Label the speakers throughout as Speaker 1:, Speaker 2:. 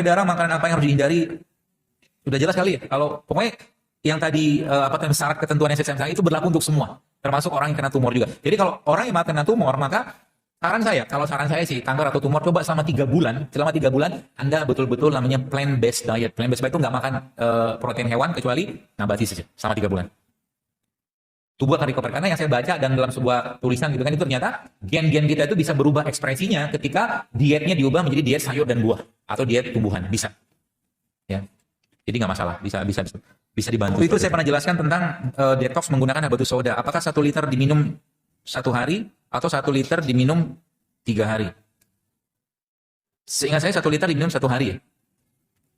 Speaker 1: darah, makanan apa yang harus dihindari? Sudah jelas kali ya. Kalau pokoknya yang tadi syarat ketentuan SSM saya itu berlaku untuk semua, termasuk orang yang kena tumor juga. Jadi kalau orang yang kena tumor, maka saran saya sih, kanker atau tumor, coba selama 3 bulan, Anda betul-betul namanya plant-based diet. Plant-based diet itu nggak makan protein hewan, kecuali nabati saja, selama 3 bulan. Tubuh akan recover. Karena yang saya baca dan dalam sebuah tulisan gitu kan, itu ternyata gen-gen kita itu bisa berubah ekspresinya ketika dietnya diubah menjadi diet sayur dan buah, atau diet tumbuhan, bisa. Ya. Jadi nggak masalah, bisa dibantu. Itu saya pernah jelaskan tentang detox menggunakan habatus sauda. Apakah 1 liter diminum 1 hari atau 1 liter diminum 3 hari? Seingat saya 1 liter diminum 1 hari ya.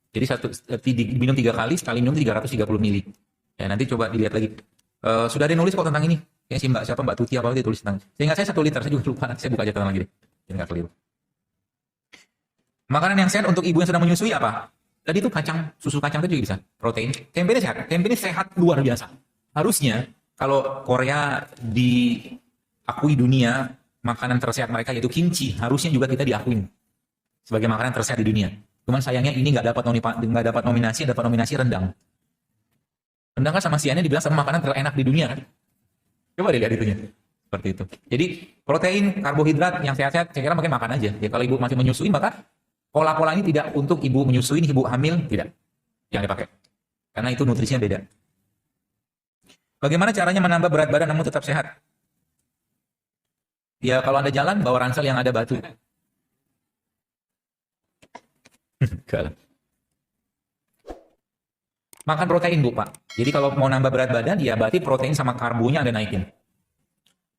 Speaker 1: Jadi diminum 3 kali, sekali minum 330 mili. Ya, nanti coba dilihat lagi. Sudah ada yang nulis kok tentang ini. Ya, si Mbak Tuti apa dia tulis tentang. Seingat saya 1 liter, saya juga lupa. Saya buka catatan lagi deh. Jadi nggak keliru. Makanan yang sehat untuk ibu yang sedang menyusui apa? Tadi itu kacang, susu kacang itu juga bisa. Protein. Tempe ini sehat. Tempe ini sehat luar biasa. Harusnya kalau Korea diakui dunia makanan tersehat mereka yaitu kimchi, harusnya juga kita diakui sebagai makanan tersehat di dunia. Cuman sayangnya ini nggak dapat nominasi rendang. Rendang kan sama siannya dibilang sama makanan terenak di dunia kan. Coba dilihat itunya. Seperti itu. Jadi protein, karbohidrat yang sehat-sehat, saya kira makin makan aja. Ya, kalau ibu masih menyusui, maka pola-pola ini tidak untuk ibu menyusui, ibu hamil, tidak. Yang dipakai. Karena itu nutrisinya beda. Bagaimana caranya menambah berat badan namun tetap sehat? Ya, kalau Anda jalan, bawa ransel yang ada batu. Makan protein, Bu, Pak. Jadi kalau mau nambah berat badan, ya berarti protein sama karbonya Anda naikin.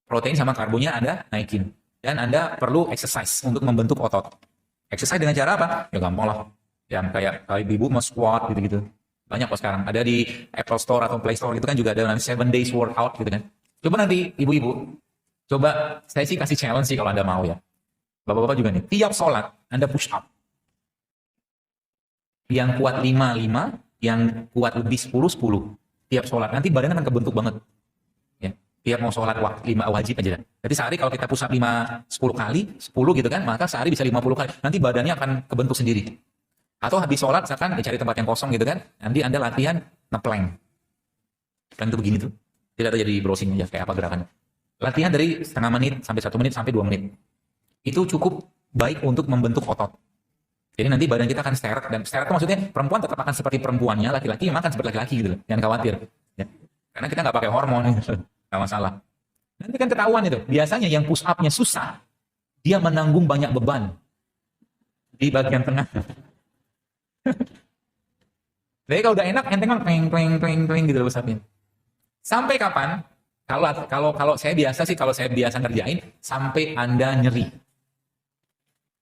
Speaker 1: Protein sama karbonya Anda naikin. Dan Anda perlu exercise untuk membentuk otot. Exercise dengan cara apa? Ya gampang lah. Yang kayak ibu mau squat gitu-gitu. Banyak kok sekarang. Ada di Apple Store atau Play Store gitu kan juga ada nanti 7 days workout gitu kan. Coba nanti ibu-ibu, coba saya sih kasih challenge sih kalau Anda mau ya. Bapak-bapak juga nih. Tiap sholat Anda push up. Yang kuat 5, yang kuat lebih 10. Tiap sholat. Nanti badan akan kebentuk banget. Ya. Tiap mau sholat 5 wajib aja. Jadi sehari kalau kita push up 10 kali, 10 gitu kan, maka sehari bisa 50 kali. Nanti badannya akan kebentuk sendiri. Atau habis sholat, misalkan cari tempat yang kosong gitu kan, nanti Anda latihan nge-plank. Plank itu begini tuh. Tidak ada jadi browsing aja kayak apa gerakannya. Latihan dari setengah menit, sampai 1 menit, sampai 2 menit. Itu cukup baik untuk membentuk otot. Jadi nanti badan kita akan sterek, dan sterek itu maksudnya perempuan tetap akan seperti perempuannya, laki-laki makan seperti laki-laki gitu loh. Jangan khawatir. Ya. Karena kita nggak pakai hormon, nggak masalah. Nanti kan ketahuan itu. Biasanya yang push up-nya susah, dia menanggung banyak beban di bagian tengah. Jadi kalau udah enak, enteng kan peng gitu loh push up-nya. Sampai kapan? Kalau saya biasa ngerjain sampai Anda nyeri.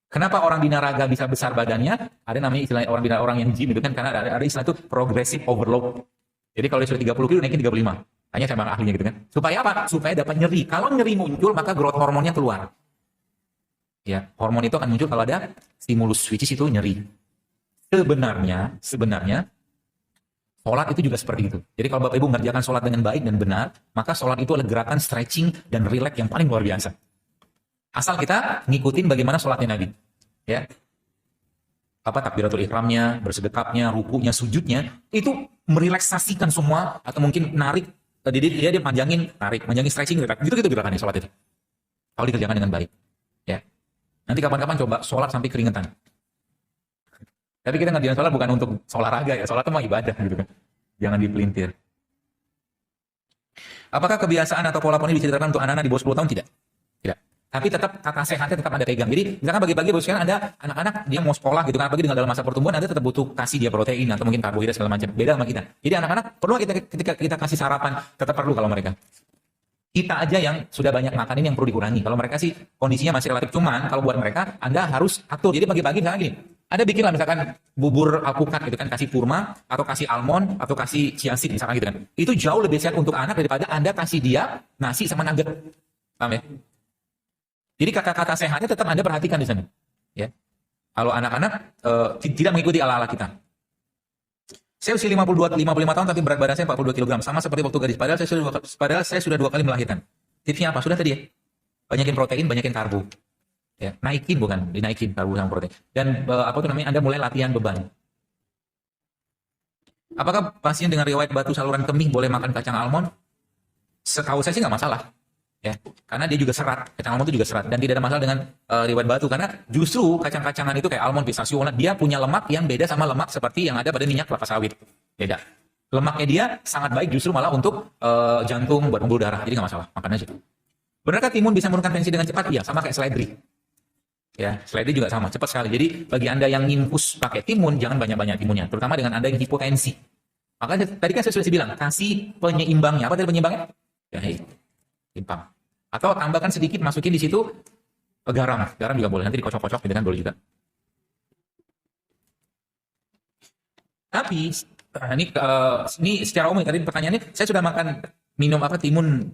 Speaker 1: Kenapa orang binaraga bisa besar badannya? Ada namanya istilah orang yang gym itu kan, karena ada istilah itu progressive overload. Jadi kalau dia sudah 30 kilo naikin 35. Tanya sama ahlinya gitu kan. Supaya apa? Supaya dapat nyeri. Kalau nyeri muncul maka growth hormonnya keluar. Ya, hormon itu akan muncul kalau ada stimulus, which is itu nyeri. Sebenarnya sholat itu juga seperti itu. Jadi kalau Bapak Ibu mengerjakan sholat dengan baik dan benar, maka sholat itu adalah gerakan stretching dan relax yang paling luar biasa. Asal kita ngikutin bagaimana sholatnya Nabi. Ya. Takbiratul ihramnya, bersedekapnya, rukunya, sujudnya, itu merelaksasikan semua, atau mungkin narik, dia panjangin stretching, gitu gerakannya sholat itu. Kalau dikerjakan dengan baik. Ya. Nanti kapan-kapan coba sholat sampai keringetan. Tapi kita ngerjain sholat bukan untuk olahraga ya, sholat itu mah ibadah gitu kan. Jangan dipelintir. Apakah kebiasaan atau pola ini bisa diterapkan untuk anak-anak di bawah 10 tahun? Tidak. Tapi tetap kata sehatnya tetap Anda pegang. Jadi misalkan pagi-pagi sekarang ada anak-anak dia mau sekolah gitu kan, apalagi dengan dalam masa pertumbuhan, Anda tetap butuh kasih dia protein atau mungkin karbohidrat segala macam. Beda sama kita. Jadi anak-anak perlu ketika kita kasih sarapan, tetap perlu kalau mereka. Kita aja yang sudah banyak makan ini yang perlu dikurangi. Kalau mereka sih kondisinya masih relatif, cuman kalau buat mereka Anda harus atur. Jadi pagi-pagi misalnya gini, Anda bikinlah misalkan bubur alpukat gitu kan, kasih kurma atau kasih almond atau kasih chia seed misalkan gitu kan. Itu jauh lebih sehat untuk anak daripada Anda kasih dia nasi sama nugget. Paham ya? Jadi kata-kata sehatnya tetap Anda perhatikan di sana. Ya. Kalau anak-anak tidak mengikuti ala-ala kita. Saya usia 55 tahun tapi berat badan saya 42 kg. Sama seperti waktu gadis. Padahal saya sudah 2 kali melahirkan. Tipsnya apa? Sudah tadi ya. Banyakin protein, banyakin karbo. Ya, naikin bukan, dinaikin karbo sama protein. Dan apa tuh namanya? Anda mulai latihan beban. Apakah pasien dengan riwayat batu saluran kemih boleh makan kacang almond? Setahu saya sih nggak masalah. Ya, karena dia juga serat. Kacang almond itu juga serat dan tidak ada masalah dengan riwayat batu karena justru kacang-kacangan itu kayak almond, pistachio, walnut, dia punya lemak yang beda sama lemak seperti yang ada pada minyak kelapa sawit. Beda. Lemaknya dia sangat baik justru malah untuk jantung, buat pembuluh darah. Jadi nggak masalah, makan aja. Benarkah timun bisa menurunkan tensi dengan cepat? Iya, sama kayak seledri. Ya, seledri juga sama, cepat sekali. Jadi bagi Anda yang nginfus pakai timun, jangan banyak-banyak timunnya, terutama dengan Anda yang hipotensi. Makanya tadi kan saya sudah bilang, kasih penyeimbangnya. Apa tadi penyeimbangnya? Jahe. Timpang. Atau tambahkan sedikit, masukin di situ garam. Garam juga boleh, nanti dikocok-kocok gitu kan, boleh juga. Tapi ini secara umum tadi pertanyaannya, saya sudah makan minum apa timun.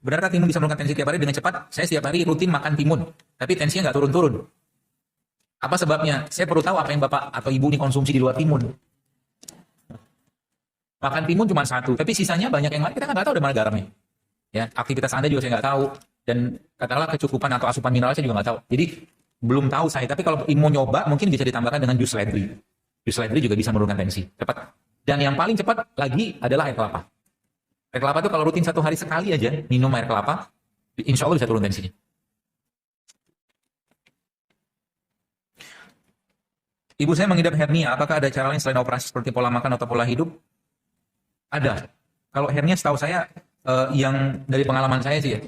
Speaker 1: Benarkah timun bisa menurunkan tensi tiap hari dengan cepat? Saya setiap hari rutin makan timun, tapi tensinya nggak turun-turun. Apa sebabnya? Saya perlu tahu apa yang Bapak atau Ibu ini konsumsi di luar timun. Makan timun cuma satu, tapi sisanya banyak yang lain kita nggak tahu dari mana garamnya. Ya, aktivitas Anda juga saya nggak tahu, dan katakanlah kecukupan atau asupan mineral saya juga nggak tahu. Jadi belum tahu saya, tapi kalau mau nyoba mungkin bisa ditambahkan dengan jus seledri. Jus seledri juga bisa menurunkan tensi cepat. Dan yang paling cepat lagi adalah air kelapa. Air kelapa itu kalau rutin 1 hari sekali aja minum air kelapa, insya Allah bisa turun tensinya. Ibu saya mengidap hernia, apakah ada cara lain selain operasi seperti pola makan atau pola hidup? Ada. Kalau hernia setahu saya, yang dari pengalaman saya sih ya,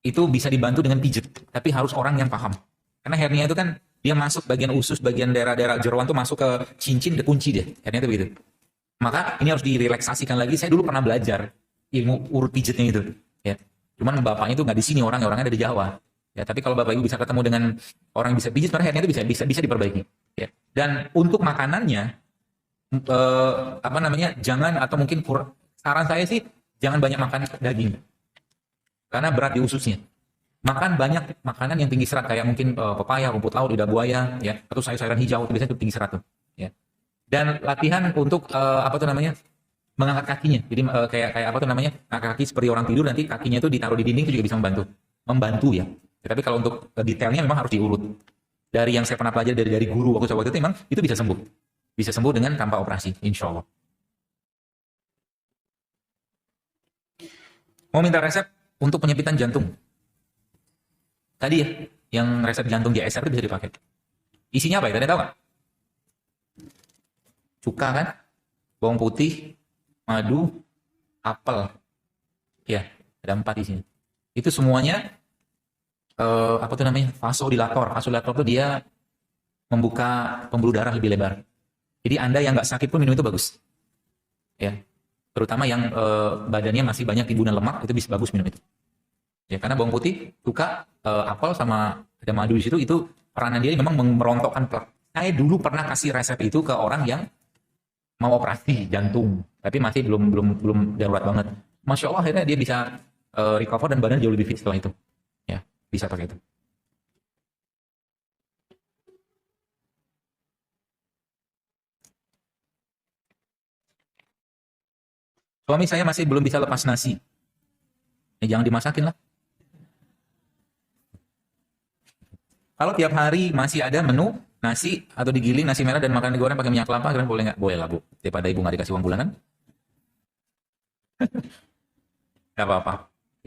Speaker 1: itu bisa dibantu dengan pijet, tapi harus orang yang paham. Karena hernia itu kan dia masuk bagian usus, bagian daerah-daerah jeroan tuh masuk ke cincin, kekunci dia. Hernia itu begitu. Maka ini harus direlaksasikan lagi. Saya dulu pernah belajar ilmu urut pijetnya itu. Ya. Cuman bapaknya itu nggak di sini, orangnya ada di Jawa. Ya, tapi kalau bapak ibu bisa ketemu dengan orang yang bisa pijit, karena hernia itu bisa diperbaiki. Ya. Dan untuk makanannya, apa namanya, jangan atau mungkin saran saya sih jangan banyak makan daging, karena berat di ususnya. Makan banyak makanan yang tinggi serat kayak mungkin pepaya, rumput laut, lidah buaya, ya, atau sayur-sayuran hijau itu biasanya tinggi serat tuh. Ya. Dan latihan untuk apa tuh namanya, mengangkat kakinya. Jadi kayak apa tuh namanya, angkat kaki seperti orang tidur, nanti kakinya itu ditaruh di dinding, itu juga bisa membantu ya. Tapi kalau untuk detailnya memang harus diurut. Dari yang saya pernah pelajari dari guru waktu itu memang itu bisa sembuh dengan tanpa operasi, insya Allah. Mau minta resep untuk penyempitan jantung. Tadi ya, yang resep jantung GSR itu bisa dipakai. Isinya apa ya? Kalian tahu nggak? Cuka kan, bawang putih, madu, apel. Ya, ada 4 isinya. Itu semuanya apa tuh namanya? Vasodilator. Vasodilator itu dia membuka pembuluh darah lebih lebar. Jadi Anda yang nggak sakit pun minum itu bagus. Ya, terutama yang badannya masih banyak timbunan lemak, itu bisa bagus minum itu. Ya, karena bawang putih, cuka, apel sama ada madu di situ, itu peranan dia memang merontokkan plak. Saya dulu pernah kasih resep itu ke orang yang mau operasi jantung, tapi masih belum darurat banget. Masya Allah akhirnya dia bisa recover dan badan jauh lebih fit setelah itu. Ya, bisa pakai itu. Suami saya masih belum bisa lepas nasi. Ya, jangan dimasakin lah. Kalau tiap hari masih ada menu nasi atau digiling nasi merah dan makan digoreng pakai minyak kelapa, kalian boleh nggak? Boleh lah Bu. Daripada ibu nggak dikasih uang bulanan. Nggak apa-apa.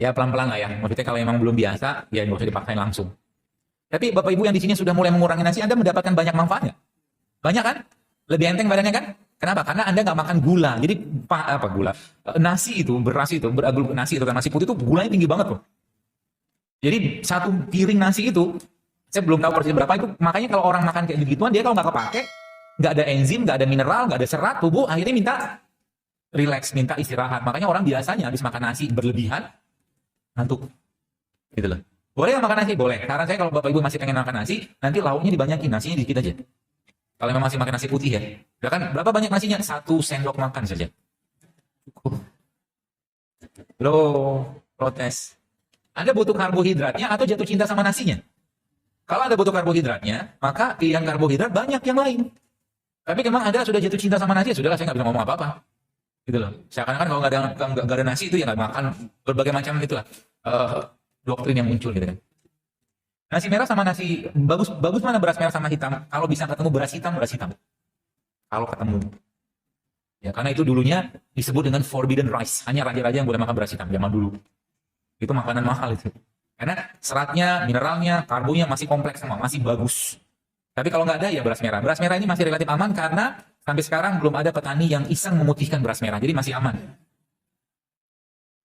Speaker 1: Ya pelan-pelan lah ya. Maksudnya kalau emang belum biasa, ya nggak usah dipaksain langsung. Tapi Bapak Ibu yang di sini sudah mulai mengurangi nasi, Anda mendapatkan banyak manfaat nggak? Banyak kan? Lebih enteng badannya kan? Kenapa? Karena Anda nggak makan gula. Jadi apa gula? Nasi itu, beras itu, nasi itu kan nasi putih itu gulanya tinggi banget loh. Jadi satu piring nasi itu, saya belum tahu persis berapa itu. Makanya kalau orang makan kayak begituan, dia kalau nggak kepake, nggak ada enzim, nggak ada mineral, nggak ada serat, tubuh akhirnya minta relax, minta istirahat. Makanya orang biasanya habis makan nasi berlebihan, ngantuk. Gitu loh. Boleh nggak makan nasi? Boleh. Saran saya kalau Bapak Ibu masih pengen makan nasi, nanti lauknya dibanyakin, nasinya dikit aja. Kalau memang masih makan nasi putih ya. Udah kan berapa banyak nasinya? 1 sendok makan saja. Cukup. Loh, protes. Anda butuh karbohidratnya atau jatuh cinta sama nasinya? Kalau Anda butuh karbohidratnya, maka pilihan karbohidrat banyak yang lain. Tapi memang Anda sudah jatuh cinta sama nasi, sudahlah saya nggak bisa ngomong apa-apa. Gitu loh. Seakan-akan kalau nggak ada nasi itu ya nggak makan, berbagai macam itulah doktrin yang muncul gitu kan. Nasi merah sama nasi bagus bagus mana beras merah sama hitam? Kalau bisa ketemu beras hitam, beras hitam. Kalau ketemu. Ya, karena itu dulunya disebut dengan forbidden rice. Hanya raja-raja yang boleh makan beras hitam zaman dulu. Itu makanan mahal itu. Karena seratnya, mineralnya, karbonya masih kompleks semua, masih bagus. Tapi kalau nggak ada ya beras merah. Beras merah ini masih relatif aman karena sampai sekarang belum ada petani yang iseng memutihkan beras merah. Jadi masih aman.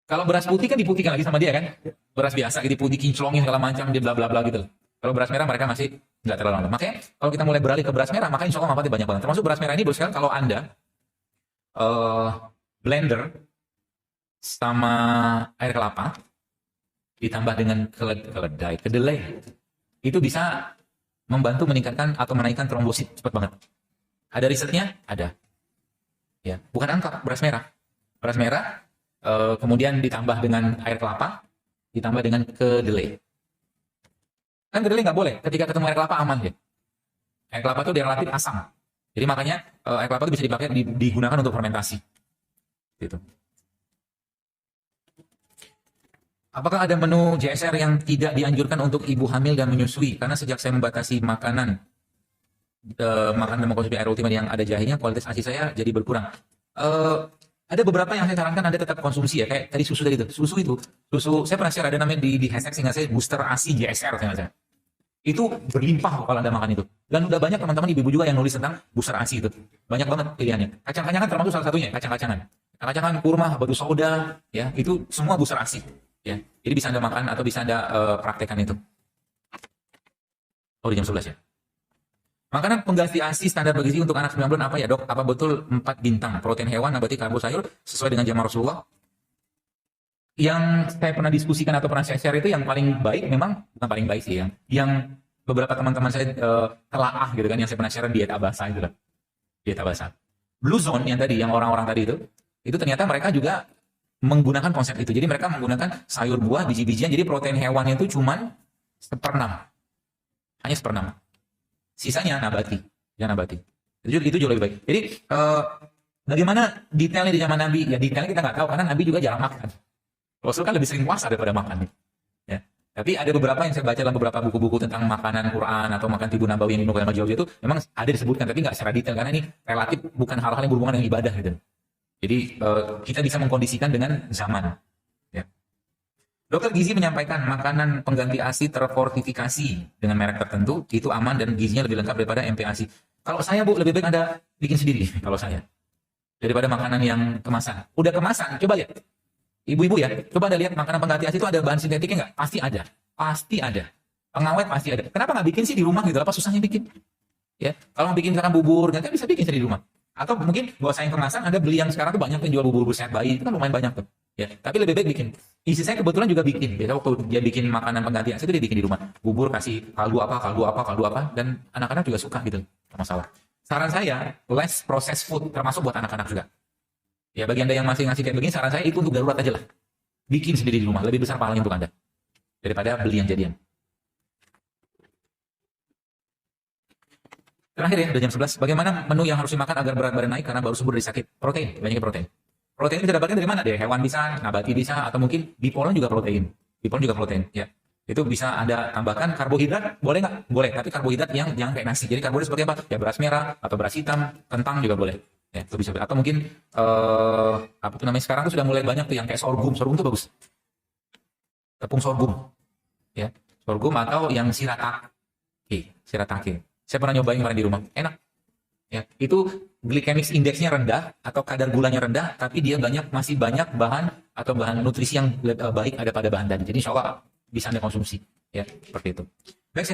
Speaker 1: Kalau beras putih kan diputihkan lagi sama dia kan. Beras biasa gitu diputih, kinclongin segala macam, dia bla bla bla gitu. Kalau beras merah mereka masih nggak terlalu lama. Makanya kalau kita mulai beralih ke beras merah, maka insya Allah manfaatnya banyak banget. Termasuk beras merah ini, bos sekalian, kalau Anda blender sama air kelapa ditambah dengan kedelai, itu bisa membantu meningkatkan atau menaikkan trombosit cepat banget. Ada risetnya? Ada. Ya, bukan angka beras merah. Beras merah kemudian ditambah dengan air kelapa, ditambah dengan kedelai. Kan kedelai nggak boleh. Ketika ketemu air kelapa aman ya. Air kelapa itu dia relatif asam. Jadi makanya air kelapa itu bisa dipakai digunakan untuk fermentasi. Gitu. Apakah ada menu JSR yang tidak dianjurkan untuk ibu hamil dan menyusui? Karena sejak saya membatasi makanan dan mengkonsumsi air ultimate yang ada jahenya, kualitas ASI saya jadi berkurang. Ada beberapa yang saya sarankan Anda tetap konsumsi ya, kayak tadi susu tadi itu. Susu saya pernah share, ada namanya di hashtag sehingga saya booster ASI JSR saya. Itu berlimpah kalau Anda makan itu. Dan udah banyak teman-teman ibu-ibu juga yang nulis tentang booster ASI itu. Banyak banget pilihannya. Kacang-kacangan termasuk salah satunya, kacang-kacangan. Kacang-kacangan, kurma, batu soda, ya, itu semua booster ASI. Ya, jadi bisa Anda makan atau bisa Anda praktekkan itu. Oh, di jam 11 ya. Makanan pengganti ASI standar bergizi untuk anak 9 bulan apa ya, Dok? Apa betul 4 bintang? Protein hewan, nabati, karbo, sayur sesuai dengan jamaah Rasulullah? Yang saya pernah diskusikan atau pernah saya share itu yang paling baik, memang bukan paling baik sih ya. Yang beberapa teman-teman saya telaah gitu kan, yang saya pernah share diet Abasa itu lah. Diet Abasa. Blue Zone yang tadi, yang orang-orang tadi itu ternyata mereka juga menggunakan konsep itu. Jadi mereka menggunakan sayur, buah, biji-bijian. Jadi protein hewan itu cuman 1/6. Hanya 1/6. Sisanya nabati. Ya nabati. Itu jauh lebih baik. Jadi bagaimana detailnya di zaman Nabi? Ya detailnya kita nggak tahu karena Nabi juga jarang makan. Rasul kan lebih sering puasa daripada makan. Ya. Tapi ada beberapa yang saya baca dalam beberapa buku-buku tentang makanan Quran atau makan tibu nabawi yang Ibnu Qayyim al-Jauziyah itu memang ada disebutkan, tapi nggak secara detail karena ini relatif bukan hal-hal yang berhubungan dengan ibadah gitu. Jadi kita bisa mengkondisikan dengan zaman. Ya. Dokter gizi menyampaikan makanan pengganti ASI terfortifikasi dengan merek tertentu itu aman dan gizinya lebih lengkap daripada MPASI. Kalau saya Bu, lebih baik Anda bikin sendiri kalau saya. Daripada makanan yang kemasan. Udah kemasan, coba lihat. Ibu-ibu ya, coba Anda lihat makanan pengganti ASI itu ada bahan sintetiknya nggak? Pasti ada. Pasti ada. Pengawet pasti ada. Kenapa nggak bikin sih di rumah gitu? Apa susahnya bikin? Ya, kalau mau bikin misalkan bubur, nanti bisa bikin sendiri di rumah. Atau mungkin gak usah yang kemasan, Anda beli yang sekarang tuh banyak yang jual bubur-bubur sehat bayi, itu kan lumayan banyak tuh. Ya, tapi lebih baik bikin. Istri saya kebetulan juga bikin. Biasa waktu dia bikin makanan pengganti ASI itu dia bikin di rumah. Bubur kasih kaldu apa, dan anak-anak juga suka gitu. Gak masalah. Saran saya, less processed food, termasuk buat anak-anak juga. Ya, bagi Anda yang masih ngasih kayak begini, saran saya itu untuk darurat aja lah. Bikin sendiri di rumah, lebih besar pahalanya untuk Anda. Daripada beli yang jadian. Terakhir ya, udah jam 11. Bagaimana menu yang harus dimakan agar berat badan naik karena baru sembuh dari sakit? Protein, banyaknya protein. Protein bisa dapatkan dari mana? Dari hewan bisa, nabati bisa, atau mungkin bipolen juga protein. Bipolen juga protein, ya. Itu bisa Anda tambahkan karbohidrat, boleh nggak? Boleh, tapi karbohidrat yang jangan kayak nasi. Jadi karbohidrat seperti apa? Ya beras merah, atau beras hitam, kentang juga boleh. Ya, itu bisa. Atau mungkin, apa tuh namanya, sekarang tuh sudah mulai banyak tuh yang kayak sorghum. Sorghum tuh bagus. Tepung sorghum. Ya, sorghum atau yang shirataki. Saya pernah nyobain kemarin di rumah, enak. Ya, itu glycemic indeksnya rendah atau kadar gulanya rendah, tapi dia masih banyak bahan atau bahan nutrisi yang baik ada pada bahan tadi. Jadi insya Allah bisa Anda konsumsi. Ya, seperti itu. Baik, saya